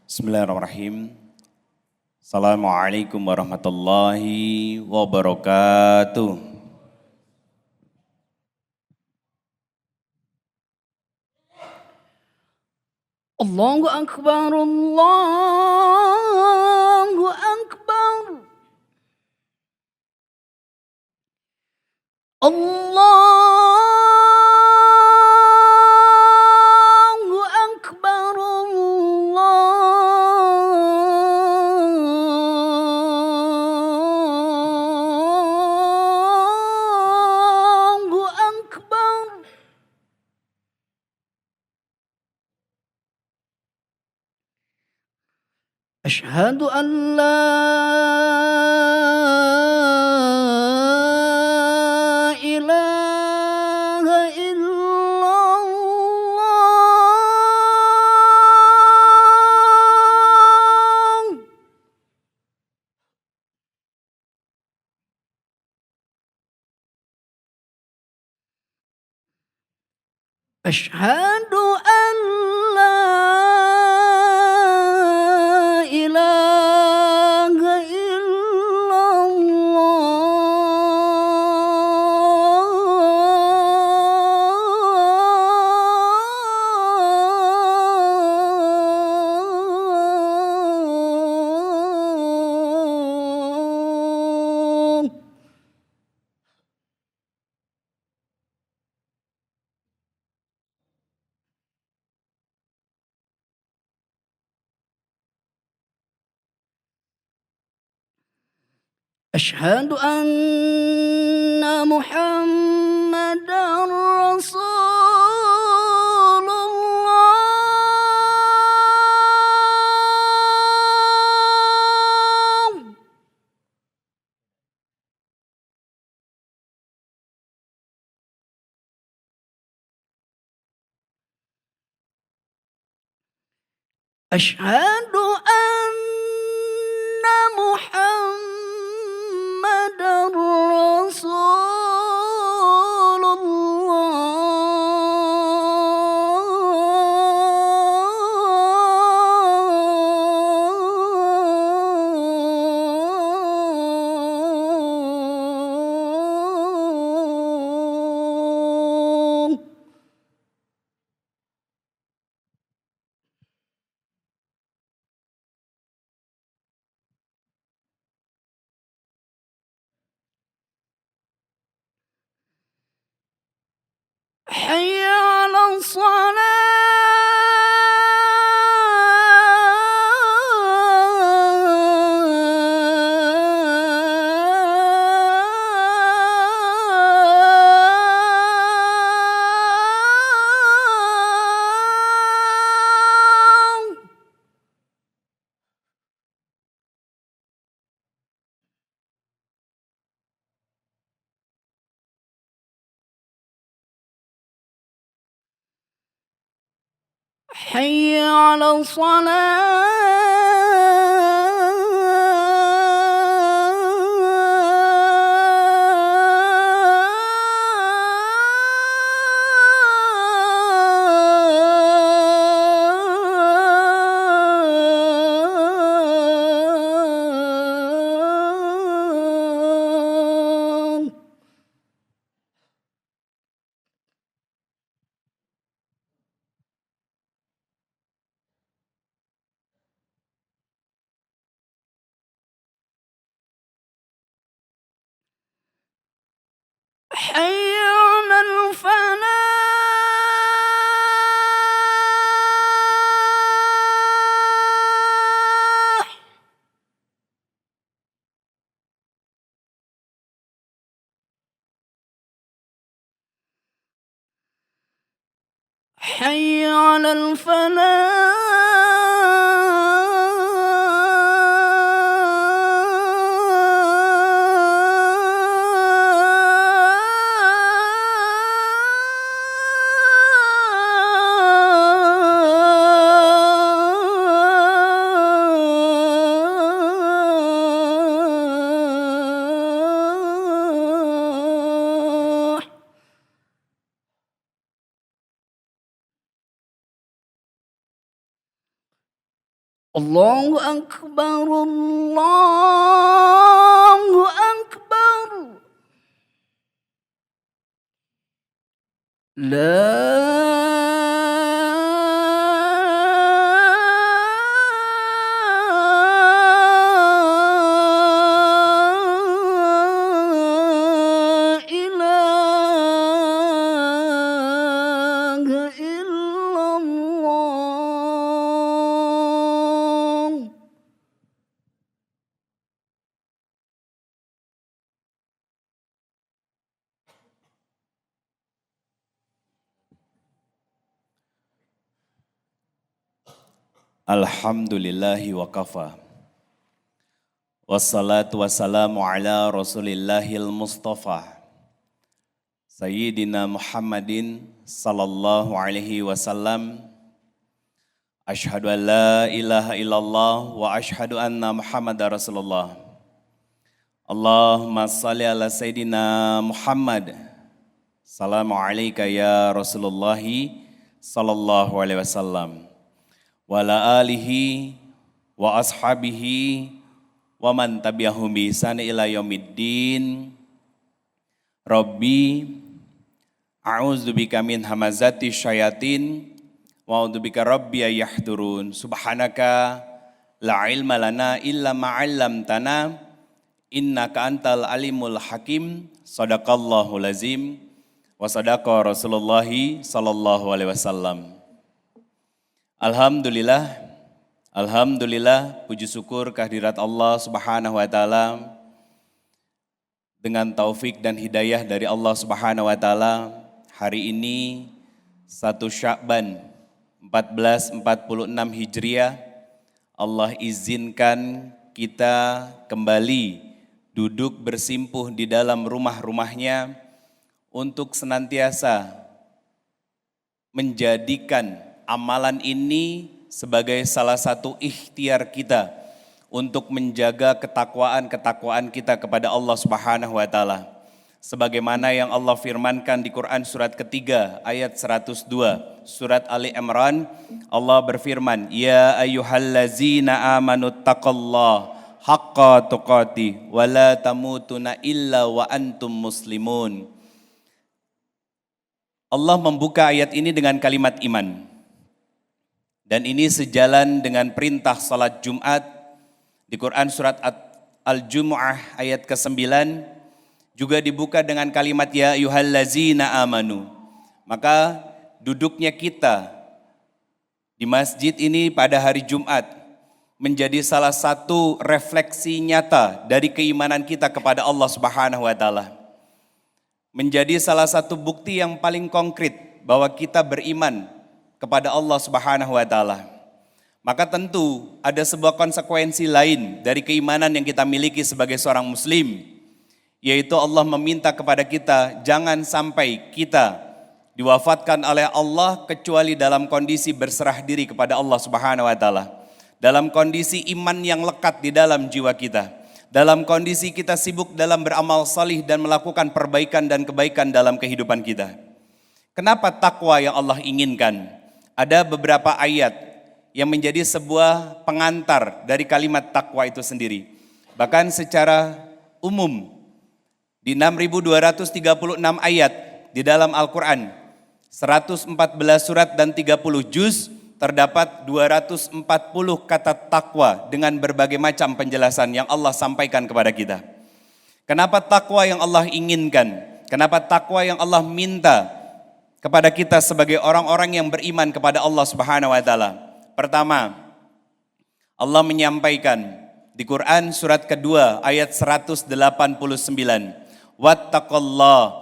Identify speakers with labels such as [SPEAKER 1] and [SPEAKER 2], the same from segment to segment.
[SPEAKER 1] Bismillahirrahmanirrahim. Assalamualaikum warahmatullahi wabarakatuh.
[SPEAKER 2] Allahu Akbar, Allahu Akbar. Allahu Akbar, Allahu Akbar. أشهد أن لا إله إلا الله. أشهد أن لا إله إلا الله. أشهد أن محمدا رسول الله. أشهد أن محمدا رسول الله. حي على الصلاة. حي على الصلاة. حي على الفلاح. حي على الفلاح. Allahu Akbar, Allahu Akbar. La ilaha illallah.
[SPEAKER 1] Alhamdulillahi wa kafa. Wassalatu wassalamu ala rasulillahil mustafa. Sayyidina Muhammadin sallallahu alaihi wasallam. Ashhadu an la ilaha illallah wa ashhadu anna Muhammadar Rasulullah. Allahumma salli ala Sayyidina Muhammad. Salamu alaika ya Rasulullahi sallallahu alaihi wasallam. Wa ala alihi wa ashabihi wa man tabi'ahum bi ihsan ila yaumiddin. Rabbi a'udzubika min hamazati syayatin wa a'udzubika rabbi yahdurun. Subhanaka la ilma lana illa ma 'allamtana innaka antal alimul hakim. Shadaqallahul azim wa sadaqa Rasulullah sallallahu alaihi wasallam. Alhamdulillah, puji syukur kehadirat Allah Subhanahu wa taala. Dengan taufik dan hidayah dari Allah Subhanahu wa taala, hari ini 1 Sya'ban 1446 Hijriah, Allah izinkan kita kembali duduk bersimpuh di dalam rumah-rumahnya untuk senantiasa menjadikan amalan ini sebagai salah satu ikhtiar kita untuk menjaga ketakwaan kita kepada Allah Subhanahu wa taala. Sebagaimana yang Allah firmankan di Quran surat ketiga ayat 102, surat Ali Imran, Allah berfirman, "Ya ayyuhallazina amanu taqallaha haqqa tuqatih wa la tamutunna illa wa antum muslimun." Allah membuka ayat ini dengan kalimat iman. Dan ini sejalan dengan perintah salat Jumat di Quran surat Al-Jumu'ah ayat ke-9 juga dibuka dengan kalimat ya ayyuhallazina amanu. Maka duduknya kita di masjid ini pada hari Jumat menjadi salah satu refleksi nyata dari keimanan kita kepada Allah Subhanahu wa taala. Menjadi salah satu bukti yang paling konkret bahwa kita beriman kepada Allah Subhanahu wa taala. Maka tentu ada sebuah konsekuensi lain dari keimanan yang kita miliki sebagai seorang muslim, yaitu Allah meminta kepada kita jangan sampai kita diwafatkan oleh Allah kecuali dalam kondisi berserah diri kepada Allah Subhanahu wa taala. Dalam kondisi iman yang lekat di dalam jiwa kita. Dalam kondisi kita sibuk dalam beramal salih dan melakukan perbaikan dan kebaikan dalam kehidupan kita. Kenapa takwa yang Allah inginkan? Ada beberapa ayat yang menjadi sebuah pengantar dari kalimat takwa itu sendiri. Bahkan secara umum di 6.236 ayat di dalam Al-Quran, 114 surat dan 30 juz, terdapat 240 kata takwa dengan berbagai macam penjelasan yang Allah sampaikan kepada kita. Kenapa takwa yang Allah inginkan? Kenapa takwa yang Allah minta kepada kita sebagai orang-orang yang beriman kepada Allah Subhanahu wa taala? Pertama, Allah menyampaikan di Quran surat kedua ayat 189, "Wattaqallaha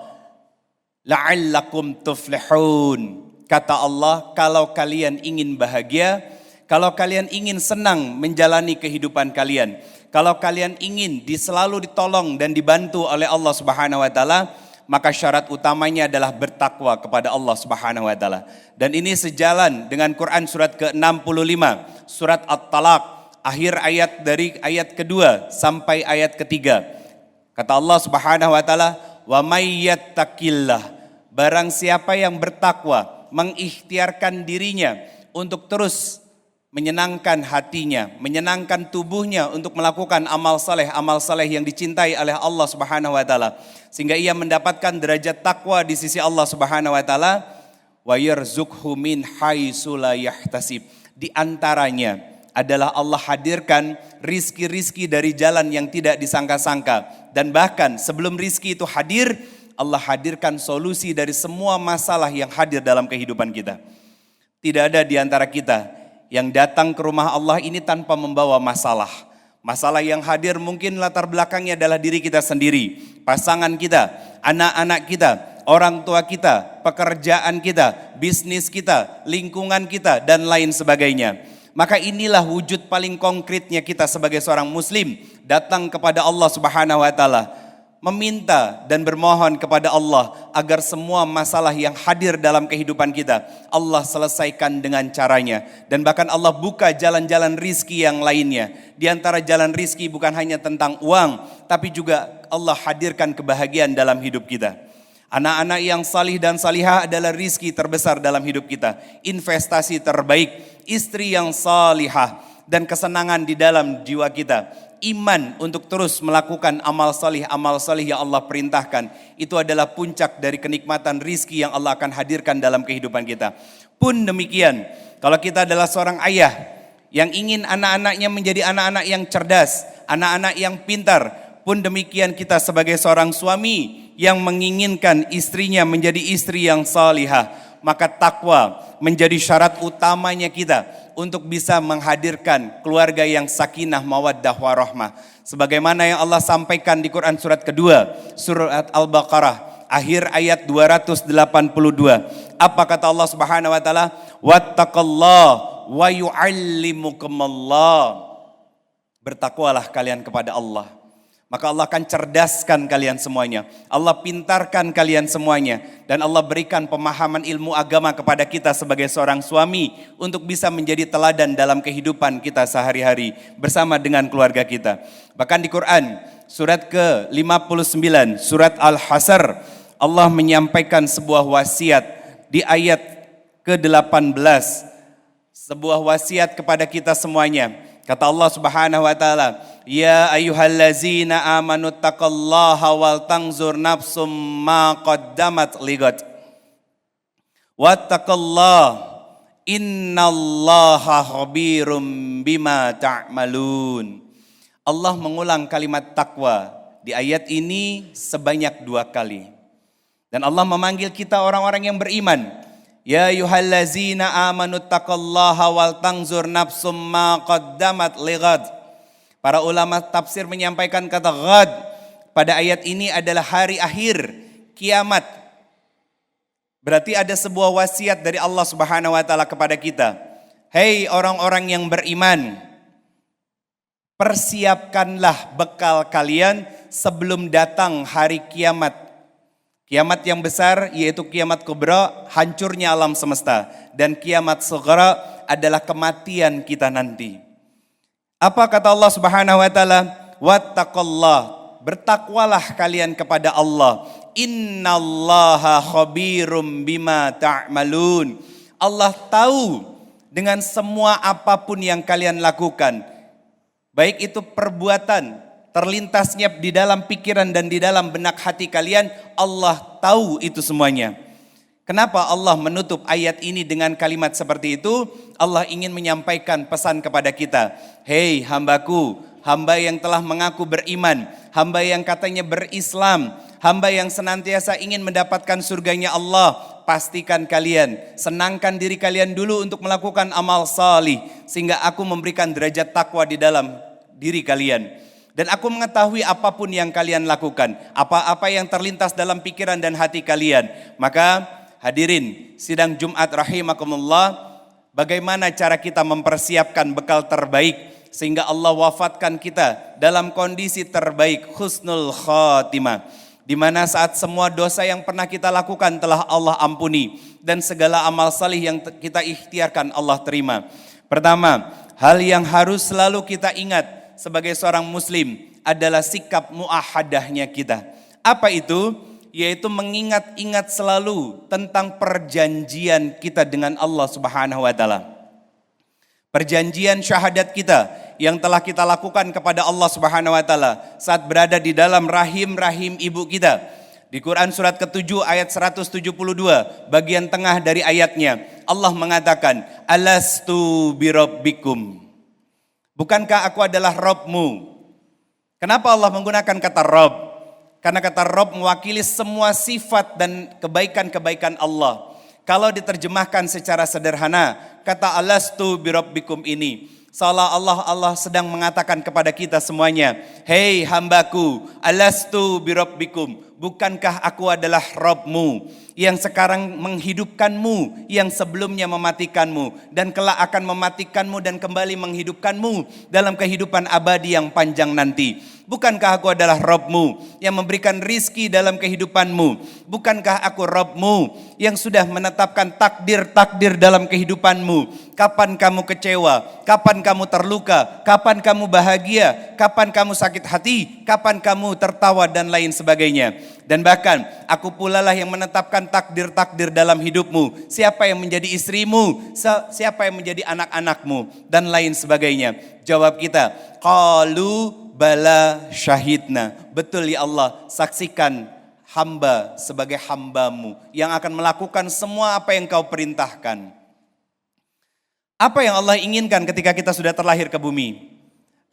[SPEAKER 1] la'allakum tuflihun." Kata Allah, kalau kalian ingin bahagia, kalau kalian ingin senang menjalani kehidupan kalian, kalau kalian ingin selalu ditolong dan dibantu oleh Allah Subhanahu wa taala, maka syarat utamanya adalah bertakwa kepada Allah Subhanahu wa taala. Dan ini sejalan dengan Quran surat ke-65, surat At-Talaq, akhir ayat dari ayat kedua sampai ayat ketiga. Kata Allah Subhanahu wa taala, "Wa may yattaqillah," barang siapa yang bertakwa, mengikhtiarkan dirinya untuk terus menyenangkan hatinya, menyenangkan tubuhnya untuk melakukan amal saleh yang dicintai oleh Allah Subhanahu wa taala, sehingga ia mendapatkan derajat takwa di sisi Allah Subhanahu wa taala. Wa yarzuqhu min haitsu la yahtasib. Di antaranya adalah Allah hadirkan rizki-rizki dari jalan yang tidak disangka-sangka, dan bahkan sebelum rizki itu hadir, Allah hadirkan solusi dari semua masalah yang hadir dalam kehidupan kita. Tidak ada di antara kita yang datang ke rumah Allah ini tanpa membawa masalah. Masalah yang hadir mungkin latar belakangnya adalah diri kita sendiri, pasangan kita, anak-anak kita, orang tua kita, pekerjaan kita, bisnis kita, lingkungan kita, dan lain sebagainya. Maka inilah wujud paling konkretnya kita sebagai seorang muslim, datang kepada Allah Subhanahu wa taala, meminta dan bermohon kepada Allah agar semua masalah yang hadir dalam kehidupan kita Allah selesaikan dengan caranya. Dan bahkan Allah buka jalan-jalan rizki yang lainnya. Di antara jalan rizki bukan hanya tentang uang, tapi juga Allah hadirkan kebahagiaan dalam hidup kita. Anak-anak yang salih dan salihah adalah rizki terbesar dalam hidup kita. Investasi terbaik, istri yang salihah, dan kesenangan di dalam jiwa kita. Iman untuk terus melakukan amal salih yang Allah perintahkan. Itu adalah puncak dari kenikmatan rizki yang Allah akan hadirkan dalam kehidupan kita. Pun demikian, kalau kita adalah seorang ayah yang ingin anak-anaknya menjadi anak-anak yang cerdas, anak-anak yang pintar. Pun demikian kita sebagai seorang suami yang menginginkan istrinya menjadi istri yang salihah. Maka takwa menjadi syarat utamanya kita untuk bisa menghadirkan keluarga yang sakinah, mawaddah, warahmah. Sebagaimana yang Allah sampaikan di Quran surat kedua, surat Al-Baqarah, akhir ayat 282. Apa kata Allah Subhanahu wa taala? Wattaqallah wa yu'allimukumullah. Bertakwalah kalian kepada Allah, maka Allah akan cerdaskan kalian semuanya. Allah pintarkan kalian semuanya. Dan Allah berikan pemahaman ilmu agama kepada kita sebagai seorang suami untuk bisa menjadi teladan dalam kehidupan kita sehari-hari bersama dengan keluarga kita. Bahkan di Quran surat ke-59, surat Al-Hasr, Allah menyampaikan sebuah wasiat di ayat ke-18. Sebuah wasiat kepada kita semuanya. Kata Allah Subhanahu wa taala, ya ayyuhallazina amanu taqullaha wal tanzur nafsum ma qaddamat ligad. Wattaqullah innallaha khabirum bima ta'malun. Allah mengulang kalimat takwa di ayat ini sebanyak 2 kali. Dan Allah memanggil kita orang-orang yang beriman. Ya ayyuhallazina amanu taqullaha wal tanzur nafsum ma qaddamat ligad. Para ulama tafsir menyampaikan kata ghad pada ayat ini adalah hari akhir, kiamat. Berarti ada sebuah wasiat dari Allah Subhanahu wa taala kepada kita. Hei orang-orang yang beriman, persiapkanlah bekal kalian sebelum datang hari kiamat. Kiamat yang besar yaitu kiamat kubra, hancurnya alam semesta. Dan kiamat sughra adalah kematian kita nanti. Apa kata Allah Subhanahu wa taala? Wattaqullah, bertakwalah kalian kepada Allah. Innallaha khabirum bima ta'malun. Allah tahu dengan semua apapun yang kalian lakukan. Baik itu perbuatan, terlintasnya di dalam pikiran dan di dalam benak hati kalian, Allah tahu itu semuanya. Kenapa Allah menutup ayat ini dengan kalimat seperti itu? Allah ingin menyampaikan pesan kepada kita. Hei hambaku, hamba yang telah mengaku beriman, hamba yang katanya berislam, hamba yang senantiasa ingin mendapatkan surganya Allah. Pastikan kalian, senangkan diri kalian dulu untuk melakukan amal salih, sehingga aku memberikan derajat takwa di dalam diri kalian. Dan aku mengetahui apapun yang kalian lakukan, apa-apa yang terlintas dalam pikiran dan hati kalian. Maka hadirin sidang Jumat rahimakumullah, bagaimana cara kita mempersiapkan bekal terbaik sehingga Allah wafatkan kita dalam kondisi terbaik, husnul khatimah, di mana saat semua dosa yang pernah kita lakukan telah Allah ampuni dan segala amal salih yang kita ikhtiarkan Allah terima. Pertama, hal yang harus selalu kita ingat sebagai seorang muslim adalah sikap muahadahnya kita. Apa itu? Yaitu mengingat-ingat selalu tentang perjanjian kita dengan Allah Subhanahu wa taala. perjanjian syahadat kita yang telah kita lakukan kepada Allah Subhanahu wa taala saat berada di dalam rahim ibu kita. Di Quran surat ke-7 ayat 172 bagian tengah dari ayatnya Allah mengatakan, alastu birabbikum. Bukankah aku adalah Rabbmu? Kenapa Allah menggunakan kata Rabb? Karena kata Rabb mewakili semua sifat dan kebaikan-kebaikan Allah. Kalau diterjemahkan secara sederhana, kata alastu birabbikum ini seolah Allah sedang mengatakan kepada kita semuanya, hei hambaku, alastu birabbikum, bukankah aku adalah Rabbmu yang sekarang menghidupkanmu, yang sebelumnya mematikanmu, dan kelak akan mematikanmu dan kembali menghidupkanmu dalam kehidupan abadi yang panjang nanti. Bukankah aku adalah Rabbmu yang memberikan rizki dalam kehidupanmu? Bukankah aku Rabbmu yang sudah menetapkan takdir-takdir dalam kehidupanmu? Kapan kamu kecewa? Kapan kamu terluka? Kapan kamu bahagia? Kapan kamu sakit hati? Kapan kamu tertawa dan lain sebagainya? Dan bahkan aku pula lah yang menetapkan takdir-takdir dalam hidupmu. Siapa yang menjadi istrimu? Siapa yang menjadi anak-anakmu? Dan lain sebagainya. Jawab kita, qalu bala syahidna. Betul ya Allah, saksikan hamba sebagai hambamu yang akan melakukan semua apa yang kau perintahkan. Apa yang Allah inginkan ketika kita sudah terlahir ke bumi?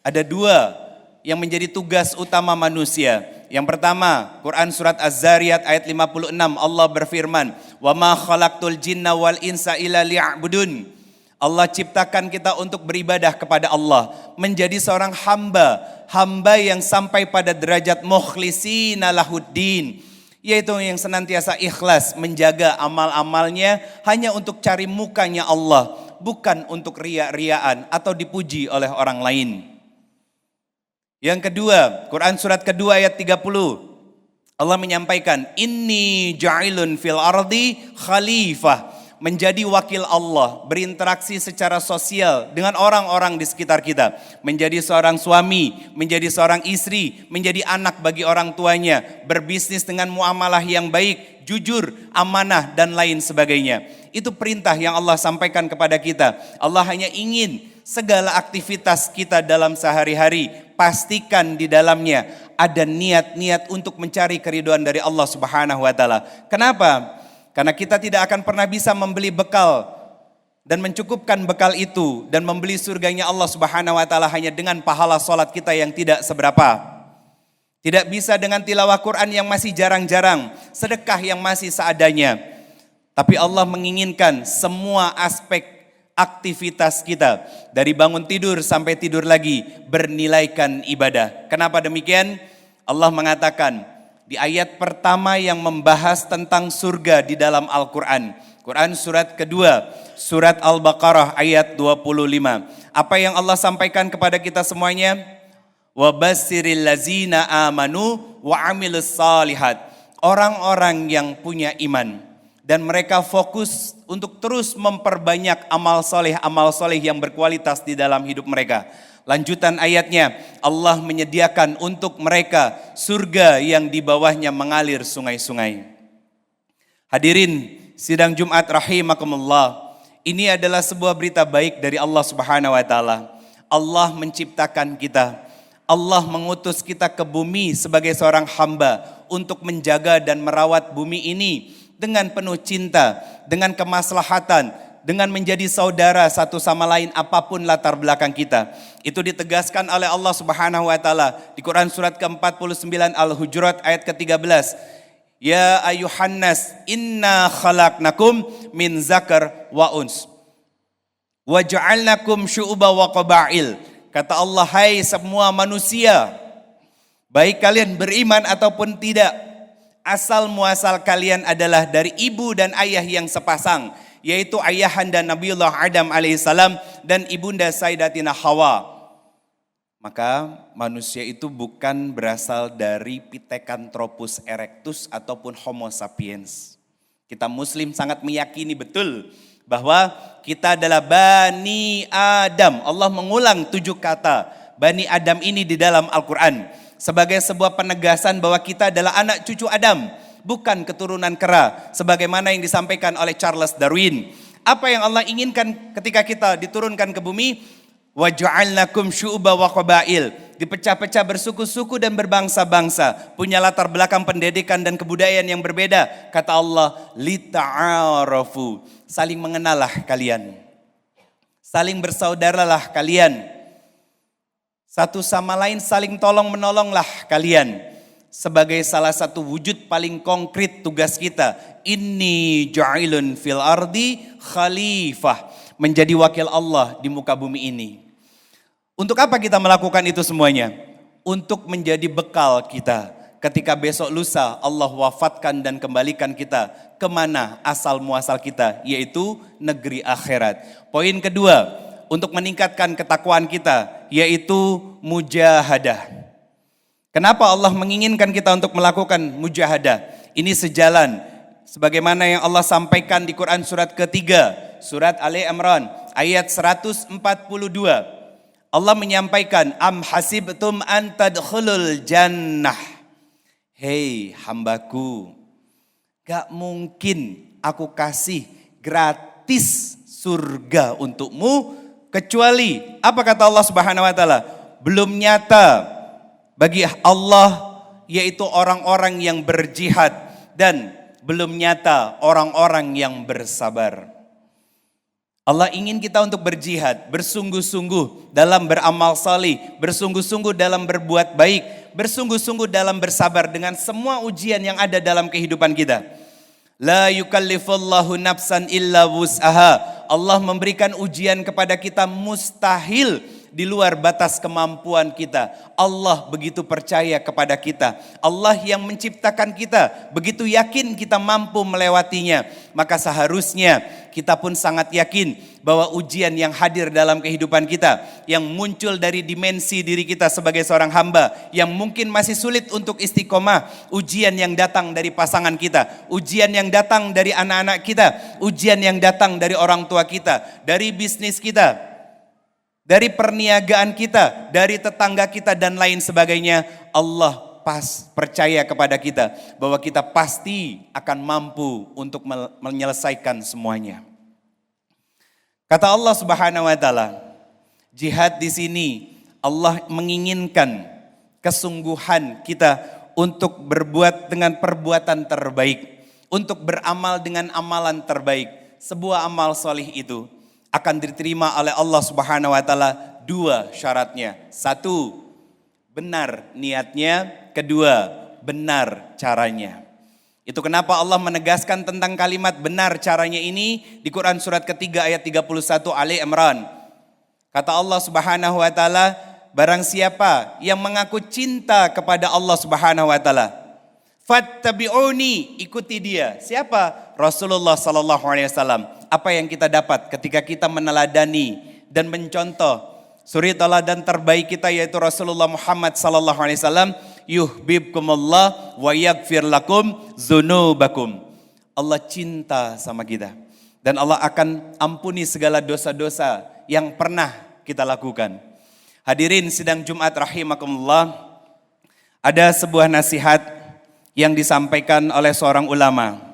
[SPEAKER 1] Ada dua yang menjadi tugas utama manusia. Yang pertama, Quran surat Az-Zariyat ayat 56, Allah berfirman, "Wa ma khalaqtul jinna wal insa illa liya'budun." Allah ciptakan kita untuk beribadah kepada Allah, menjadi seorang hamba yang sampai pada derajat mukhlisina lahuddin, yaitu yang senantiasa ikhlas menjaga amal-amalnya hanya untuk cari mukanya Allah, bukan untuk riya-riyaan atau dipuji oleh orang lain. Yang kedua, Quran surat kedua ayat 30, Allah menyampaikan, inni ja'ilun fil ardi khalifah, menjadi wakil Allah, berinteraksi secara sosial dengan orang-orang di sekitar kita, menjadi seorang suami, menjadi seorang istri, menjadi anak bagi orang tuanya, berbisnis dengan muamalah yang baik, jujur, amanah dan lain sebagainya. Itu perintah yang Allah sampaikan kepada kita. Allah hanya ingin segala aktivitas kita dalam sehari-hari, pastikan di dalamnya ada niat-niat untuk mencari keridhaan dari Allah Subhanahu wa taala. Kenapa? Karena kita tidak akan pernah bisa membeli bekal dan mencukupkan bekal itu dan membeli surganya Allah Subhanahu wa taala hanya dengan pahala salat kita yang tidak seberapa. Tidak bisa dengan tilawah Quran yang masih jarang-jarang, sedekah yang masih seadanya. Tapi Allah menginginkan semua aspek aktivitas kita, dari bangun tidur sampai tidur lagi, bernilaikan ibadah. Kenapa demikian? Allah mengatakan di ayat pertama yang membahas tentang surga di dalam Al-Quran. Quran surat kedua, surat Al-Baqarah ayat 25. Apa yang Allah sampaikan kepada kita semuanya? Wabassiril lazina amanu wa amilus salihat. Orang-orang yang punya iman dan mereka fokus untuk terus memperbanyak amal soleh yang berkualitas di dalam hidup mereka. Lanjutan ayatnya, Allah menyediakan untuk mereka surga yang di bawahnya mengalir sungai-sungai. Hadirin sidang Jumat rahimakumullah, ini adalah sebuah berita baik dari Allah Subhanahu wa taala. Allah menciptakan kita, Allah mengutus kita ke bumi sebagai seorang hamba untuk menjaga dan merawat bumi ini dengan penuh cinta, dengan kemaslahatan, dengan menjadi saudara satu sama lain apapun latar belakang kita. Itu ditegaskan oleh Allah Subhanahu wa taala di Quran surat ke-49 Al-Hujurat ayat ke-13. Ya ayuhannas inna khalaqnakum min zakar wa uns wa ja'alnakum syu'uba wa qabail. Kata Allah, hai semua manusia, baik kalian beriman ataupun tidak, asal muasal kalian adalah dari ibu dan ayah yang sepasang, yaitu ayahanda Nabiullah Adam alaihissalam dan ibunda Sayyidatina Hawa. Maka manusia itu bukan berasal dari Pithecanthropus erectus ataupun Homo sapiens. Kita Muslim sangat meyakini betul bahwa kita adalah Bani Adam. Allah mengulang 7 kata Bani Adam ini di dalam Al-Quran sebagai sebuah penegasan bahwa kita adalah anak cucu Adam, bukan keturunan kera sebagaimana yang disampaikan oleh Charles Darwin. Apa yang Allah inginkan ketika kita diturunkan ke bumi? Wa ja'alnakum syu'uba wa qabail. Dipecah-pecah bersuku-suku dan berbangsa-bangsa. Punya latar belakang pendidikan dan kebudayaan yang berbeda. Kata Allah, lita'arafu. Saling mengenallah kalian. Saling bersaudaralah kalian. Satu sama lain saling tolong menolonglah kalian. Sebagai salah satu wujud paling konkret tugas kita. Inni ja'ilun fil ardi khalifah. Menjadi wakil Allah di muka bumi ini. Untuk apa kita melakukan itu semuanya? Untuk menjadi bekal kita. Ketika besok lusa Allah wafatkan dan kembalikan kita kemana asal muasal kita, yaitu negeri akhirat. Poin kedua, untuk meningkatkan ketakwaan kita, yaitu mujahadah. Kenapa Allah menginginkan kita untuk melakukan mujahadah? Ini sejalan sebagaimana yang Allah sampaikan di Quran surat ketiga, surat Ali Imran ayat 142. Allah menyampaikan, am hasibtum an tadkhulul jannah. Hei hambaku, gak mungkin aku kasih gratis surga untukmu kecuali, apa kata Allah Subhanahu wa taala? Belum nyata bagi Allah yaitu orang-orang yang berjihad dan belum nyata orang-orang yang bersabar. Allah ingin kita untuk berjihad, bersungguh-sungguh dalam beramal salih, bersungguh-sungguh dalam berbuat baik, bersungguh-sungguh dalam bersabar dengan semua ujian yang ada dalam kehidupan kita. La yukallifullahu nafsan illa wus'aha. Allah memberikan ujian kepada kita mustahil di luar batas kemampuan kita. Allah begitu percaya kepada kita. Allah yang menciptakan kita, begitu yakin kita mampu melewatinya. Maka seharusnya kita pun sangat yakin bahwa ujian yang hadir dalam kehidupan kita, yang muncul dari dimensi diri kita sebagai seorang hamba, yang mungkin masih sulit untuk istiqomah, ujian yang datang dari pasangan kita, ujian yang datang dari anak-anak kita, ujian yang datang dari orang tua kita, dari bisnis kita, dari perniagaan kita, dari tetangga kita dan lain sebagainya. Allah percaya kepada kita bahwa kita pasti akan mampu untuk menyelesaikan semuanya. Kata Allah Subhanahu wa taala, jihad di sini Allah menginginkan kesungguhan kita untuk berbuat dengan perbuatan terbaik, untuk beramal dengan amalan terbaik. Sebuah amal solih itu akan diterima oleh Allah Subhanahu wa taala dua syaratnya. Satu, benar niatnya. Kedua, benar caranya. Itu kenapa Allah menegaskan tentang kalimat benar caranya ini di Quran surat ketiga ayat 31 Ali Imran. Kata Allah Subhanahu wa taala, barang siapa yang mengaku cinta kepada Allah Subhanahu wa taala, fattabi'uni, ikuti dia. Siapa? Rasulullah sallallahu alaihi wasallam. Apa yang kita dapat ketika kita meneladani dan mencontoh suri teladan terbaik kita yaitu Rasulullah Muhammad sallallahu alaihi wasallam, yuhibbukumullah wa yaghfir lakum dzunubakum. Allah cinta sama kita dan Allah akan ampuni segala dosa-dosa yang pernah kita lakukan. Hadirin sidang Jumat rahimakumullah, ada sebuah nasihat yang disampaikan oleh seorang ulama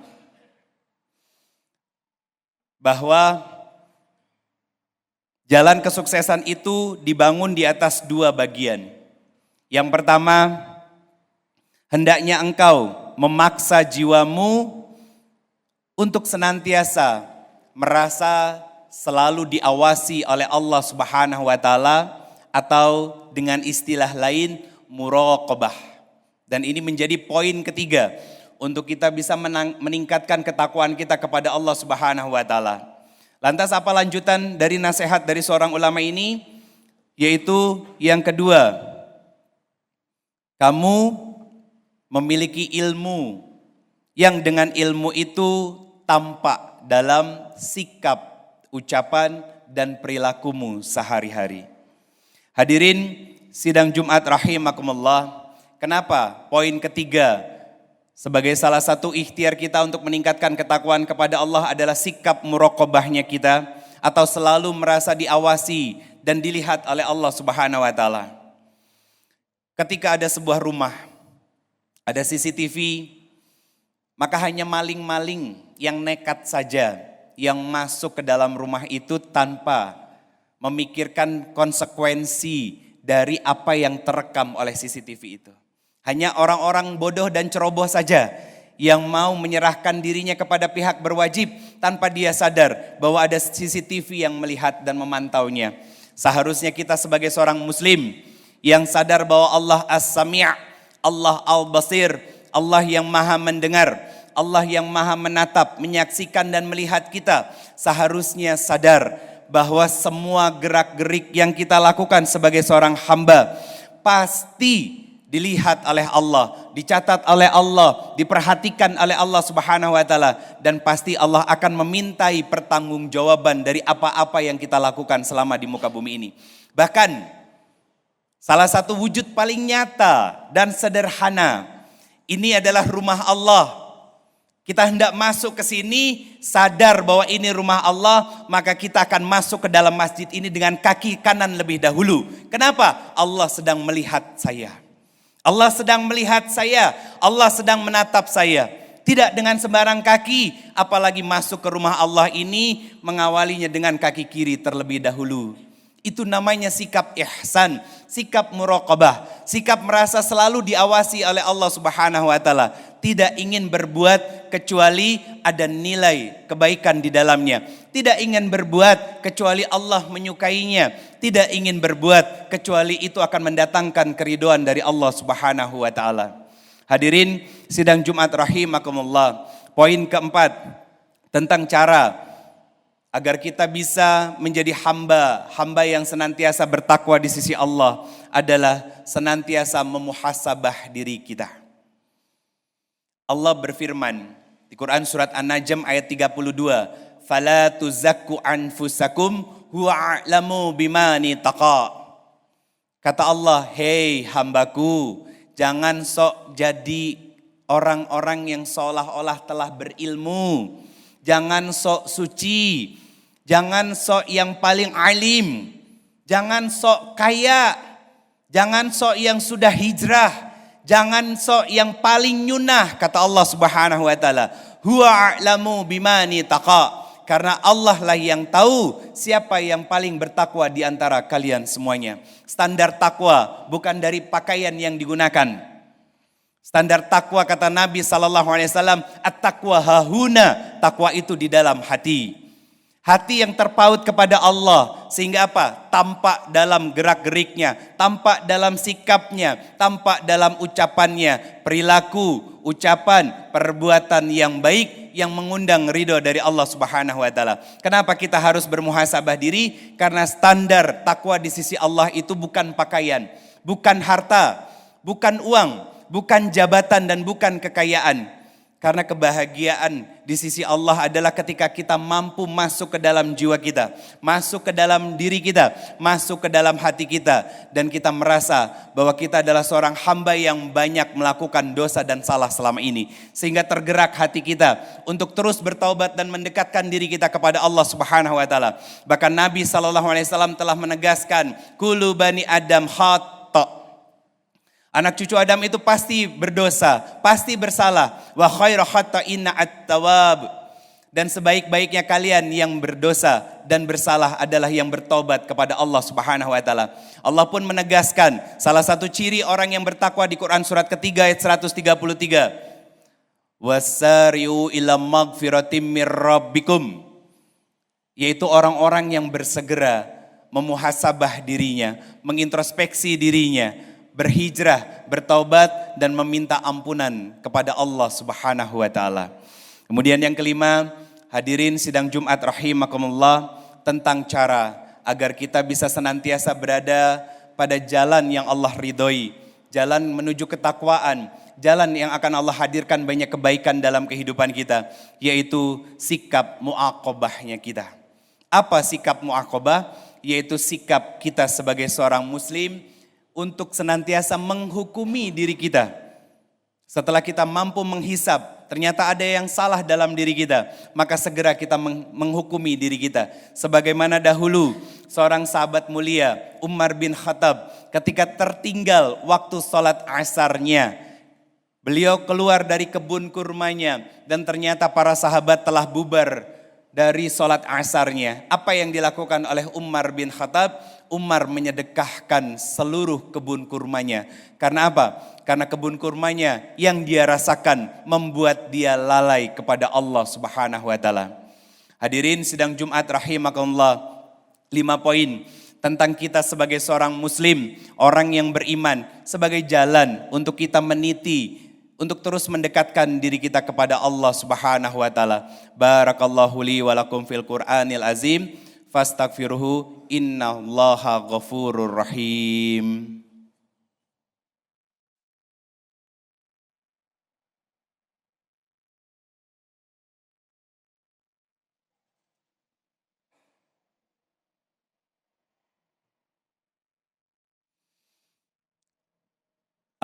[SPEAKER 1] bahwa jalan kesuksesan itu dibangun di atas dua bagian. Yang pertama, hendaknya engkau memaksa jiwamu untuk senantiasa merasa selalu diawasi oleh Allah Subhanahu wa taala, atau dengan istilah lain muraqabah. Dan ini menjadi poin ketiga untuk kita bisa meningkatkan ketakwaan kita kepada Allah Subhanahu wa taala. Lantas apa lanjutan dari nasihat dari seorang ulama ini? Yaitu yang kedua, kamu memiliki ilmu yang dengan ilmu itu tampak dalam sikap, ucapan, dan perilakumu sehari-hari. Hadirin sidang Jumat rahimakumullah, kenapa poin ketiga sebagai salah satu ikhtiar kita untuk meningkatkan ketakwaan kepada Allah adalah sikap muraqabahnya kita, atau selalu merasa diawasi dan dilihat oleh Allah Subhanahu wa taala. Ketika ada sebuah rumah, ada CCTV, maka hanya maling-maling yang nekat saja yang masuk ke dalam rumah itu tanpa memikirkan konsekuensi dari apa yang terekam oleh CCTV itu. Hanya orang-orang bodoh dan ceroboh saja yang mau menyerahkan dirinya kepada pihak berwajib tanpa dia sadar bahwa ada CCTV yang melihat dan memantaunya. Seharusnya kita sebagai seorang muslim yang sadar bahwa Allah As-Sami', Allah Al-Basir, Allah yang maha mendengar, Allah yang maha menatap, menyaksikan dan melihat kita, seharusnya sadar bahwa semua gerak-gerik yang kita lakukan sebagai seorang hamba pasti dilihat oleh Allah, dicatat oleh Allah, diperhatikan oleh Allah Subhanahu wa taala, dan pasti Allah akan memintai pertanggungjawaban dari apa-apa yang kita lakukan selama di muka bumi ini. Bahkan salah satu wujud paling nyata dan sederhana, ini adalah rumah Allah. Kita hendak masuk ke sini sadar bahwa ini rumah Allah, maka kita akan masuk ke dalam masjid ini dengan kaki kanan lebih dahulu. Kenapa? Allah sedang melihat saya. Allah sedang melihat saya, Allah sedang menatap saya. Tidak dengan sembarang kaki, apalagi masuk ke rumah Allah ini mengawalinya dengan kaki kiri terlebih dahulu. Itu namanya sikap ihsan, sikap muraqabah, sikap merasa selalu diawasi oleh Allah Subhanahu wa taala. Tidak ingin berbuat kecuali ada nilai kebaikan di dalamnya. Tidak ingin berbuat kecuali Allah menyukainya. Tidak ingin berbuat kecuali itu akan mendatangkan keridhaan dari Allah Subhanahu wa taala. Hadirin sidang Jumat rahimakumullah. Poin keempat tentang cara agar kita bisa menjadi hamba yang senantiasa bertakwa di sisi Allah adalah senantiasa memuhasabah diri kita. Allah berfirman di Quran surat An-Najm ayat 32, "Fala tuzakku anfusakum huwa a'lamu bimani taqa." Kata Allah, "Hei hambaku, jangan sok jadi orang-orang yang seolah-olah telah berilmu. Jangan sok suci, jangan sok yang paling alim, jangan sok kaya, jangan sok yang sudah hijrah, jangan sok yang paling nyunah," kata Allah Subhanahu wa taala. "Huwa a'lamu bimani taqa." Karena Allah lah yang tahu siapa yang paling bertakwa di antara kalian semuanya. Standar takwa bukan dari pakaian yang digunakan. Standar takwa kata Nabi SAW, at-taqwa hahuna, takwa itu di dalam hati. Hati yang terpaut kepada Allah, sehingga apa? Tampak dalam gerak-geriknya, tampak dalam sikapnya, tampak dalam ucapannya, perilaku, ucapan, perbuatan yang baik yang mengundang ridho dari Allah Subhanahu wa taala. Kenapa kita harus bermuhasabah diri? Karena standar takwa di sisi Allah itu bukan pakaian, bukan harta, bukan uang, bukan jabatan dan bukan kekayaan. Karena kebahagiaan di sisi Allah adalah ketika kita mampu masuk ke dalam jiwa kita, masuk ke dalam diri kita, masuk ke dalam hati kita, dan kita merasa bahwa kita adalah seorang hamba yang banyak melakukan dosa dan salah selama ini, sehingga tergerak hati kita untuk terus bertaubat dan mendekatkan diri kita kepada Allah Subhanahu wa taala. Bahkan Nabi SAW telah menegaskan, "Kullu bani Adam khata." Anak cucu Adam itu pasti berdosa, pasti bersalah. Wa khairu khata'inna at-tawwab. Dan sebaik-baiknya kalian yang berdosa dan bersalah adalah yang bertobat kepada Allah Subhanahu wa taala. Allah pun menegaskan salah satu ciri orang yang bertakwa di Quran surat ketiga ayat 133. Wasari'u ila magfiratim mir rabbikum. Yaitu orang-orang yang bersegera memuhasabah dirinya, mengintrospeksi dirinya, berhijrah, bertaubat dan meminta ampunan kepada Allah Subhanahu wa taala. Kemudian yang kelima, hadirin sidang Jumat rahimakumullah, tentang cara agar kita bisa senantiasa berada pada jalan yang Allah ridhoi, jalan menuju ketakwaan, jalan yang akan Allah hadirkan banyak kebaikan dalam kehidupan kita, yaitu sikap muaqabahnya kita. Apa sikap muaqabah? Yaitu sikap kita sebagai seorang muslim untuk senantiasa menghukumi diri kita. Setelah kita mampu menghisab, ternyata ada yang salah dalam diri kita, maka segera kita menghukumi diri kita. Sebagaimana dahulu seorang sahabat mulia, Umar bin Khattab, ketika tertinggal waktu sholat asarnya, beliau keluar dari kebun kurmanya dan ternyata para sahabat telah bubar dari sholat asarnya. Apa yang dilakukan oleh Umar bin Khattab? Umar menyedekahkan seluruh kebun kurmanya. Karena apa? Karena kebun kurmanya yang dia rasakan membuat dia lalai kepada Allah Subhanahu wa taala. Hadirin sidang Jumat rahimakumullah, 5 poin tentang kita sebagai seorang muslim, orang yang beriman, sebagai jalan untuk kita meniti, untuk terus mendekatkan diri kita kepada Allah Subhanahu wa taala. Barakallahu li wa lakum fil Qur'anil azim, fastaghfiruhu innallaha ghafurur rahim.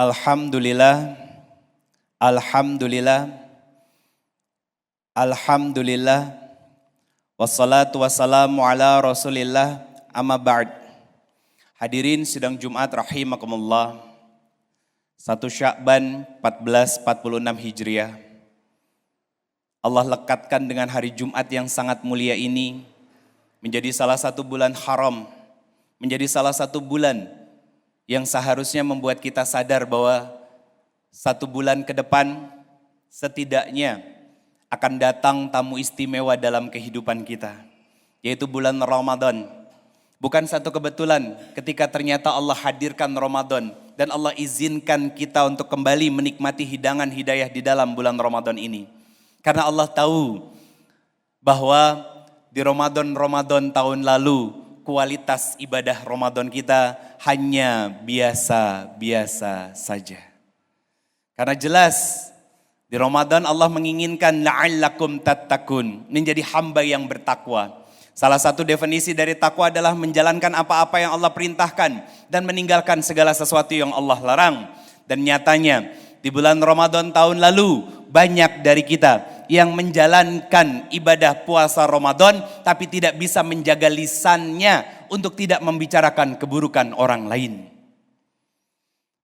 [SPEAKER 1] Alhamdulillah, alhamdulillah, alhamdulillah, wassalatu wassalamu ala rasulillah, amma ba'd. Hadirin sidang Jumat rahimakumullah, 1 Sya'ban 1446 Hijriah. Allah lekatkan dengan hari Jumat yang sangat mulia ini menjadi salah satu bulan haram, menjadi salah satu bulan yang seharusnya membuat kita sadar bahwa 1 bulan ke depan setidaknya akan datang tamu istimewa dalam kehidupan kita, yaitu bulan Ramadan. Bukan satu kebetulan ketika ternyata Allah hadirkan Ramadan dan Allah izinkan kita untuk kembali menikmati hidangan hidayah di dalam bulan Ramadan ini. Karena Allah tahu bahwa di Ramadan tahun lalu kualitas ibadah Ramadan kita hanya biasa-biasa saja. Karena jelas di Ramadan Allah menginginkan la'allakum tattaqun, menjadi hamba yang bertakwa. Salah satu definisi dari takwa adalah menjalankan apa-apa yang Allah perintahkan dan meninggalkan segala sesuatu yang Allah larang. Dan nyatanya di bulan Ramadan tahun lalu banyak dari kita yang menjalankan ibadah puasa Ramadan tapi tidak bisa menjaga lisannya untuk tidak membicarakan keburukan orang lain.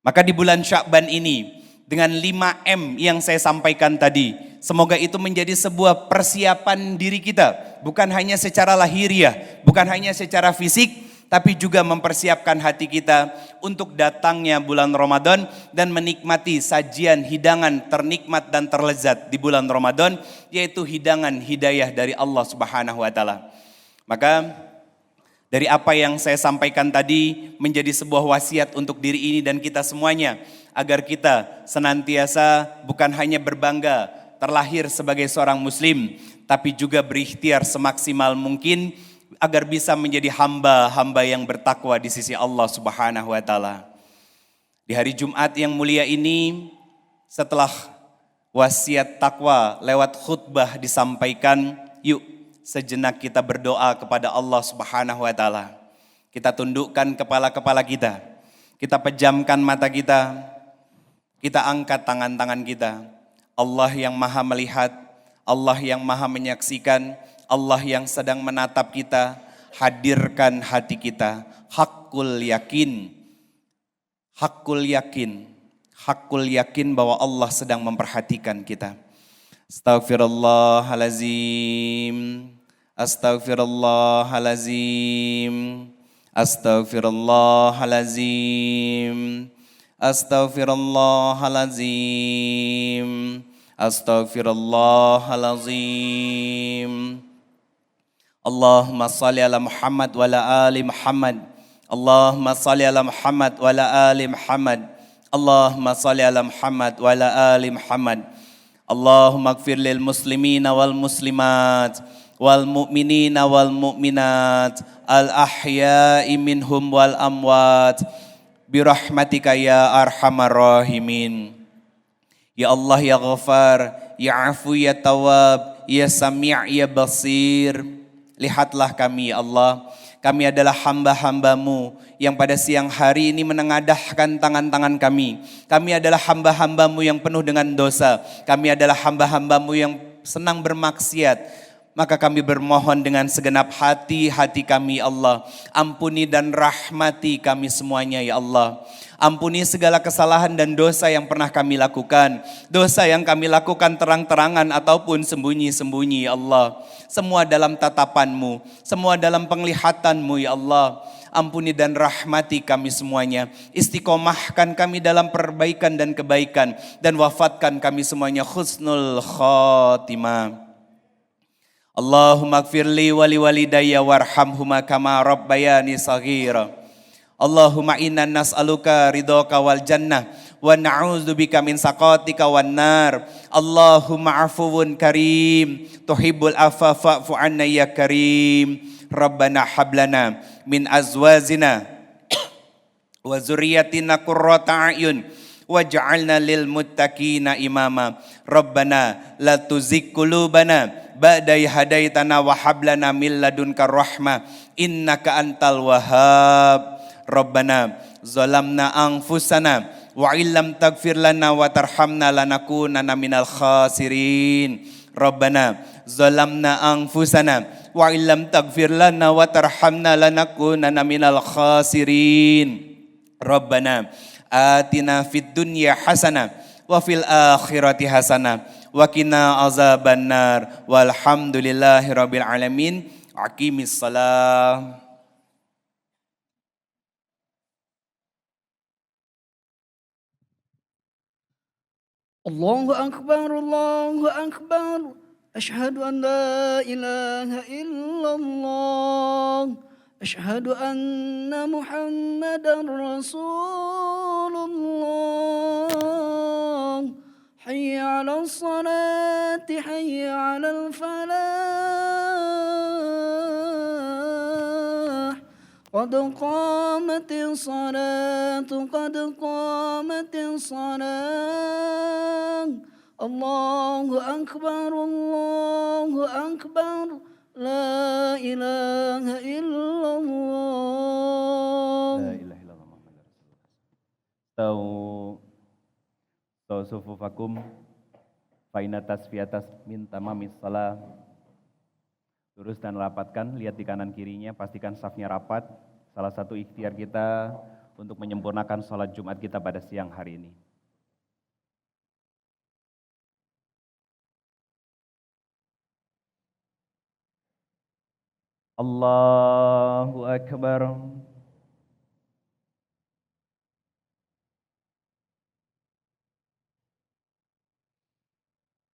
[SPEAKER 1] Maka di bulan Sya'ban ini dengan 5M yang saya sampaikan tadi, semoga itu menjadi sebuah persiapan diri kita, bukan hanya secara lahiriah, bukan hanya secara fisik, tapi juga mempersiapkan hati kita untuk datangnya bulan Ramadan dan menikmati sajian hidangan ternikmat dan terlezat di bulan Ramadan, yaitu hidangan hidayah dari Allah Subhanahu wa taala. Maka dari apa yang saya sampaikan tadi menjadi sebuah wasiat untuk diri ini dan kita semuanya, agar kita senantiasa bukan hanya berbangga terlahir sebagai seorang muslim, tapi juga berikhtiar semaksimal mungkin agar bisa menjadi hamba-hamba yang bertakwa di sisi Allah Subhanahu wa taala. Di hari Jumat yang mulia ini, setelah wasiat takwa lewat khutbah disampaikan, yuk sejenak kita berdoa kepada Allah Subhanahu wa taala. Kita tundukkan kepala-kepala kita, kita pejamkan mata kita, kita angkat tangan-tangan kita. Allah yang maha melihat, Allah yang maha menyaksikan, Allah yang sedang menatap kita, hadirkan hati kita. Hakul yakin, hakul yakin, hakul yakin bahwa Allah sedang memperhatikan kita. Astaghfirullahalazim, astaghfirullahalazim, astaghfirullahalazim, astaghfirullahalazim, astaghfirullahalazim. Allahumma salli ala Muhammad wa ala ali Muhammad. Allahumma salli ala Muhammad wa ala ali Muhammad. Allahumma salli ala Muhammad wa ala ali Muhammad. Allahumma ighfir lil muslimina wal muslimat wal mu'minina wal mu'minat al ahya'i minhum wal amwat birahmatika ya arhamar rahimin. Ya Allah ya Ghafar, ya Afu ya Tawab, ya Sami' ya Basir. Lihatlah kami ya Allah, kami adalah hamba-hambamu yang pada siang hari ini menengadahkan tangan-tangan kami. Kami adalah hamba-hambamu yang penuh dengan dosa. Kami adalah hamba-hambamu yang senang bermaksiat. Maka kami bermohon dengan segenap hati kami Allah. Ampuni dan rahmati kami semuanya ya Allah. Ampuni segala kesalahan dan dosa yang pernah kami lakukan. Dosa yang kami lakukan terang-terangan ataupun sembunyi-sembunyi ya Allah. Semua dalam tatapan-Mu, semua dalam penglihatan-Mu ya Allah. Ampuni dan rahmati kami semuanya. Istiqomahkan kami dalam perbaikan dan kebaikan. Dan wafatkan kami semuanya husnul khotimah. Allahumma gfirli wali walidayya warhamhuma kama rabbayani saghira. Allahumma inna nas'aluka ridhaka wal jannah wa na'udzubika min saqatika wan nar. Allahumma afuwun karim tuhibbul afwa fa'fu anna ya karim. Rabbana hablana min azwazina wa zurriyyatina qurrata a'yun waj'alna lil muttaqina imama. Rabbana la tuzigh qulubana ba'da idh hadaitana wa hab lana min ladunka rahmah innaka antal wahhab. Rabbana zalamna anfusana wa illam taghfir lana wa tarhamna lanakunanna minal khasirin. Rabbana zalamna anfusana wa illam taghfir lana wa tarhamna lanakunanna minal khasirin. Rabbana atina fid dunya hasanah wa fil akhirati hasanah wa qina azabannar. Walhamdulillahi rabbil alamin. Aqimis salam.
[SPEAKER 2] Allahu Akbar, Allahu Akbar. Asyhadu an la ilaha illallah. Asyhadu anna Muhammadan Rasulullah. Hayya 'alas salati, hayya 'alal falah. قد قامت الصلاة قد قامت الصلاة الله أكبر الله أكبر لا إله إلا الله.
[SPEAKER 1] La ilaha illallah Muhammadur Rasulullah. Tahu sufufakum fa inna tasfiyatas min tamamis shalah. Lurus dan rapatkan, lihat di kanan kirinya, pastikan safnya rapat. Salah satu ikhtiar kita untuk menyempurnakan sholat Jumat kita pada siang hari ini. Allahu Akbar.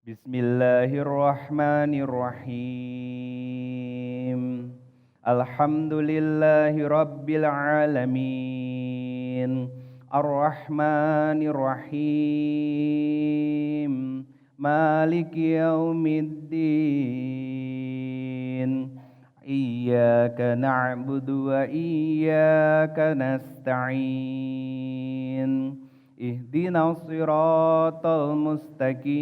[SPEAKER 1] Bismillahirrahmanirrahim. Alhamdulillahi rabbil alamin. Ar-Rahmanir-Rahim. Maliki yaumiddin. Iyyaka na'budu wa iyyaka nasta'in. Ihdinas siratal mustaqim.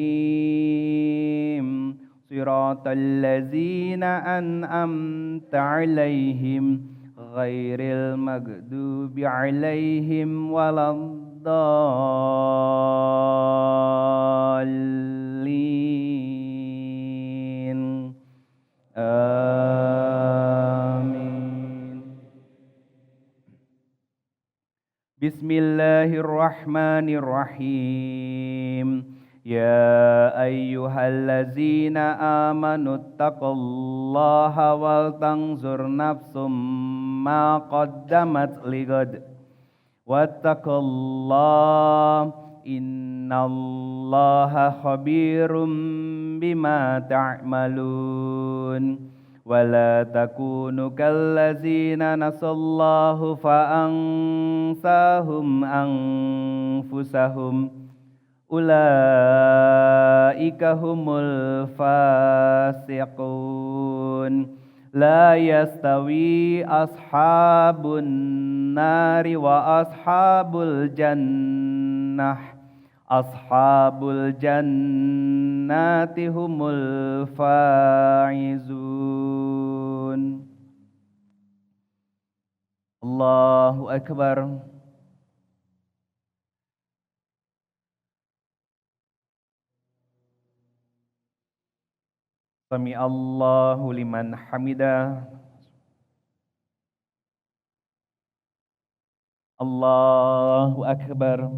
[SPEAKER 1] Siratal ladzina an'amta 'alaihim ghairil maghdubi 'alaihim waladdallin. Amin. Bismillahirrahmanirrahim. Ya ayyuhallazina amanu taqullaha wal tanzur nafsum ma qaddamat ligad wattaqullaha innallaha khabirum bima ta'malun. Wala takunu kallazina nasallahu fa'ansahum anfusahum ulaika humul fasiqun. La yastawi ashabun nari wa ashabul jannah. Ashabul jannati humul faizun. Allahu Akbar. Sami Allahu liman hamidah.
[SPEAKER 3] Allahu Akbar.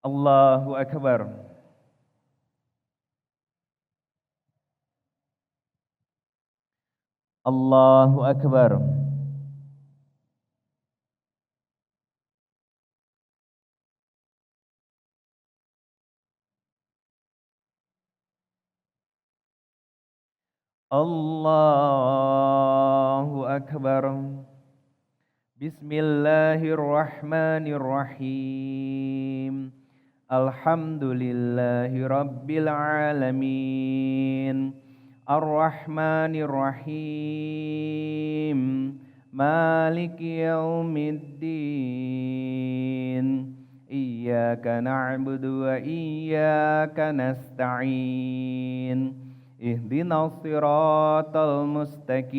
[SPEAKER 3] Allahu Akbar. Allahu Akbar. Allahu Akbar. Bismillahirrahmanirrahim. Alhamdulillahi Rabbil Alamin. Ar-Rahmanir-Rahim. Maliki Yaumiddin. Iyyaka na'budu wa iyyaka nasta'in. Ihdinas siratal mustaqim.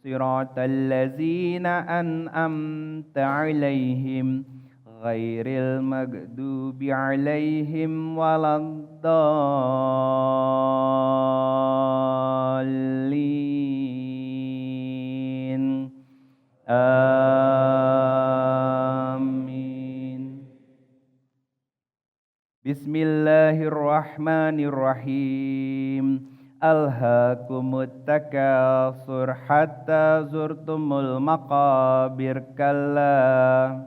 [SPEAKER 3] Siratal ladzina an'amta 'alaihim ghairil maghdubi 'alaihim waladdallin. Amin. Bismillahirrahmanirrahim. Alhaakumut takatsur hatta zurtumul maqabir kalla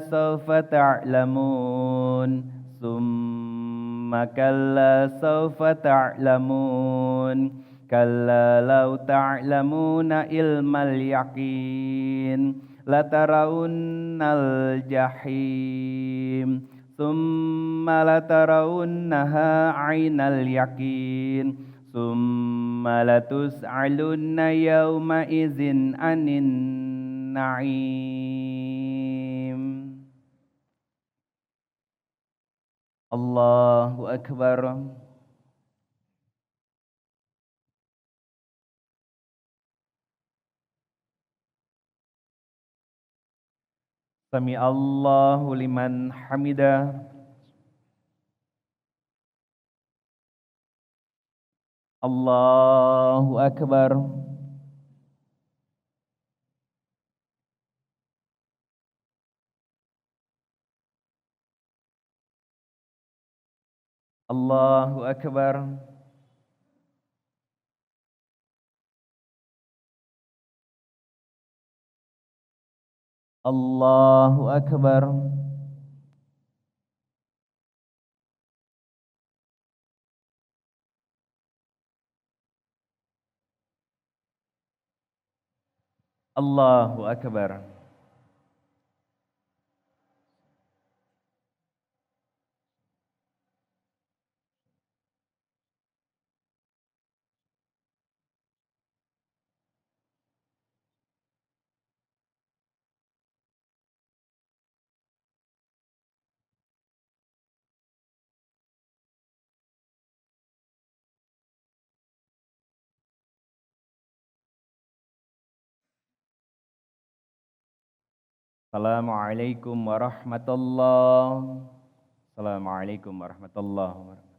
[SPEAKER 3] sawfa ta'lamun summa kalla sawfa ta'lamun kalla law ta'lamuna ilmal yaqin latarawunnal jahim summa latarawunnaha 'ainal yaqin summa latus'alunna yawma idzin 'anin na'im. Allahu Akbar. Sami Allahu liman hamidah. Allahu Akbar. Allahu Akbar. Allahu Akbar. Allahu Akbar. Assalamualaikum warahmatullahi wabarakatuh.